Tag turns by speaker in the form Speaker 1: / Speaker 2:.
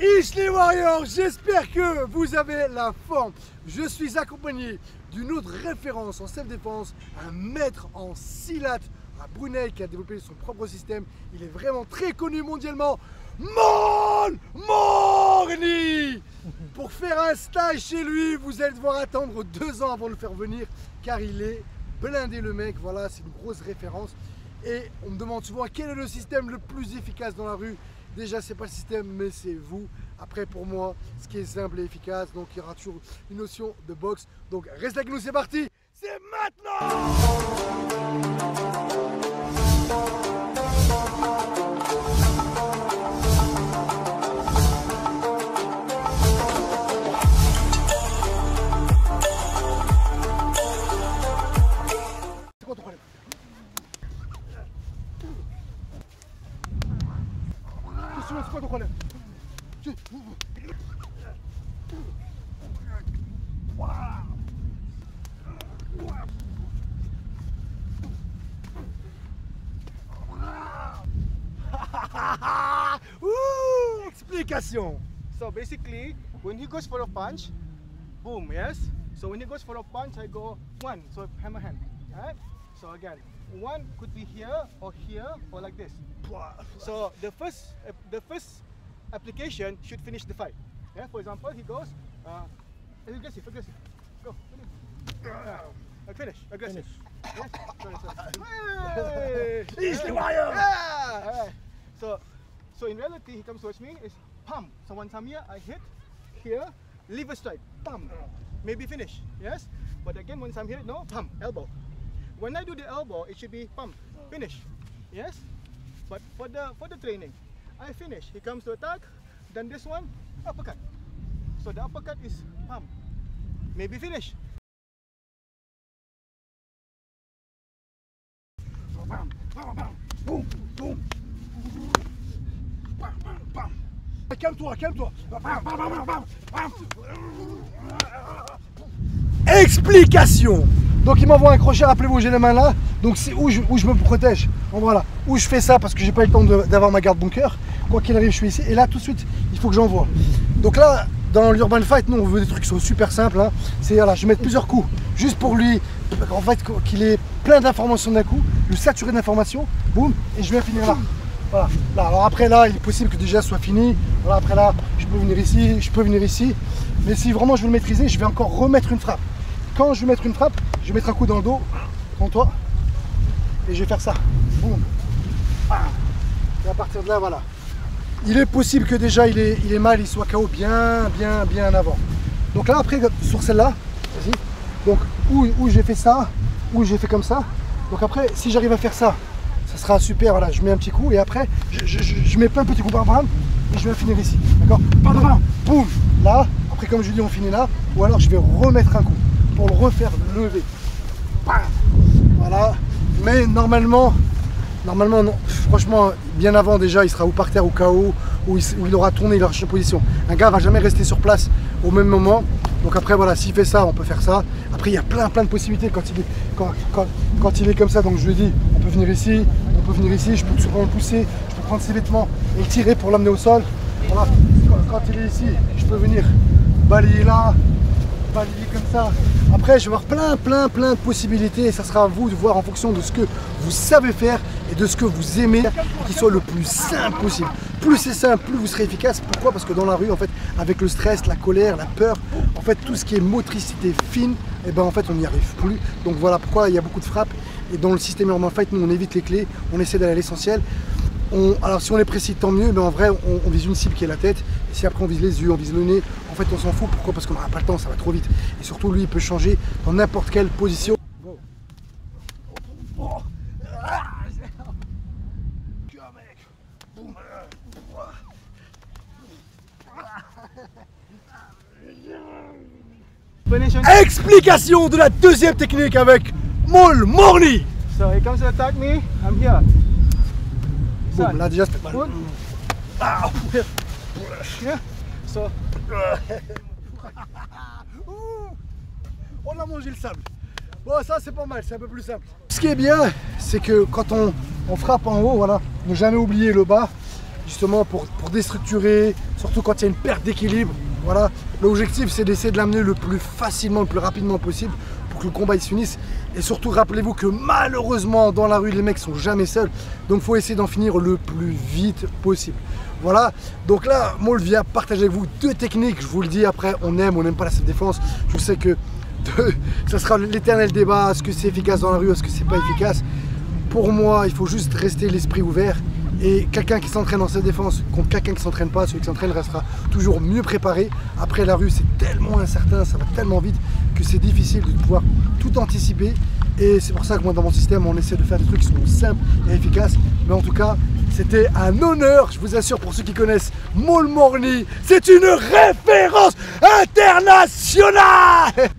Speaker 1: Ish les Warriors, j'espère que vous avez la forme. Je suis accompagné d'une autre référence en self-défense, un maître en silat à Brunei qui a développé son propre système. Il est vraiment très connu mondialement. Morny. Pour faire un stage chez lui, vous allez devoir attendre 2 ans avant de le faire venir car il est blindé le mec. Voilà, c'est une grosse référence. Et on me demande souvent quel est le système le plus efficace dans la rue. Déjà, c'est pas le système, mais c'est vous. Après, pour moi, ce qui est simple et efficace, donc il y aura toujours une notion de boxe. Donc, reste avec nous, c'est parti. C'est maintenant. C'est quoi ton problème? C'est quoi ton problème? Explication.
Speaker 2: So basically, when he goes for a punch, boom, yes? So when he goes for a punch, I go 1, so hammer hand, right? So again, 1 could be here or like this. So the first application should finish the fight. Yeah? For example, he goes aggressive. Go. Finish. Aggressive. Yes? Sorry.
Speaker 1: He's the Warrior.
Speaker 2: Yeah. Alright. So in reality, he comes towards me. Is pump. So once I'm here, I hit here, leave a strike, pump. Maybe finish. Yes. But again, once I'm here, no pump, elbow. When I do the elbow, it should be pump, finish. Yes. But for the training, I finish. He comes to attack. Then this one, uppercut. So the uppercut is pump, maybe finish.
Speaker 1: Boum, boum. Calme-toi. Explication. Donc il m'envoie un crochet, rappelez-vous, j'ai les mains là. Donc c'est où je me protège. Donc voilà, où je fais ça parce que j'ai pas eu le temps d'avoir ma garde bunker. Quoi qu'il arrive, je suis ici. Et là, tout de suite, il faut que j'envoie. Donc là, dans l'Urban Fight, nous on veut des trucs qui sont super simples. Hein. C'est voilà, je vais mettre plusieurs coups juste pour lui, en fait, qu'il ait plein d'informations d'un coup, le saturer d'informations, boum, et je vais finir là. Voilà. Là, alors après là, il est possible que déjà soit fini. Voilà, après là, je peux venir ici, mais si vraiment je veux le maîtriser, je vais encore remettre une frappe. Quand je vais mettre une frappe, je vais mettre un coup dans le dos, contre toi, et je vais faire ça. Boum. Et à partir de là, voilà. Il est possible que déjà il est mal, il soit KO bien avant. Donc là, après, sur celle-là, vas-y. Donc, où j'ai fait ça, où j'ai fait comme ça. Donc après, si j'arrive à faire ça, ça sera super, voilà, je mets un petit coup et après, je mets plein de petits coups par bras et je vais finir ici, d'accord? Boum, là, après comme je dis, on finit là, ou alors je vais remettre un coup pour le refaire lever. Voilà, mais normalement non, franchement, bien avant déjà, il sera ou par terre ou KO, ou il aura tourné, il aura changé de position. Un gars va jamais rester sur place au même moment. Donc après voilà, s'il fait ça, on peut faire ça. Après il y a plein de possibilités quand il est comme ça. Donc je lui dis, on peut venir ici, je peux souvent le pousser, je peux prendre ses vêtements et le tirer pour l'amener au sol. Voilà. Quand il est ici, je peux venir balayer là, balayer comme ça. Après je vais avoir plein de possibilités et ça sera à vous de voir en fonction de ce que vous savez faire et de ce que vous aimez, qu'il soit le plus simple possible. Plus c'est simple, plus vous serez efficace. Pourquoi? Parce que dans la rue, en fait, avec le stress, la colère, la peur, en fait, tout ce qui est motricité fine, et ben en fait, on n'y arrive plus. Donc voilà pourquoi il y a beaucoup de frappes. Et dans le système Urban Fight, nous, on évite les clés, on essaie d'aller à l'essentiel. Alors si on est précis, tant mieux, mais en vrai, on vise une cible qui est la tête. Et si après on vise les yeux, on vise le nez, en fait, on s'en fout. Pourquoi? Parce qu'on n'aura pas le temps, ça va trop vite. Et surtout, lui, il peut changer dans n'importe quelle position. Explication de la deuxième technique avec Morny.
Speaker 2: So he comes to attack me, I'm here.
Speaker 1: Boum, là déjà c'était mal.
Speaker 2: Yeah. So
Speaker 1: on a mangé le sable. Bon, ça c'est pas mal, c'est un peu plus simple. Ce qui est bien, c'est que quand on frappe en haut, voilà, ne jamais oublier le bas. justement pour déstructurer, surtout quand il y a une perte d'équilibre. Voilà, l'objectif c'est d'essayer de l'amener le plus facilement, le plus rapidement possible pour que le combat il se finisse. Et surtout rappelez-vous que malheureusement dans la rue les mecs sont jamais seuls, donc il faut essayer d'en finir le plus vite possible. Voilà, donc là Maul vient partager avec vous 2 techniques, je vous le dis, après on aime pas la self-défense, je sais que ça sera l'éternel débat, est-ce que c'est efficace dans la rue, est-ce que c'est pas efficace. Pour moi il faut juste rester l'esprit ouvert. Et quelqu'un qui s'entraîne en self-défense contre quelqu'un qui s'entraîne pas, celui qui s'entraîne restera toujours mieux préparé. Après la rue c'est tellement incertain, ça va tellement vite que c'est difficile de pouvoir tout anticiper. Et c'est pour ça que moi dans mon système on essaie de faire des trucs qui sont simples et efficaces. Mais en tout cas c'était un honneur, je vous assure, pour ceux qui connaissent Maul Morny, c'est une référence internationale.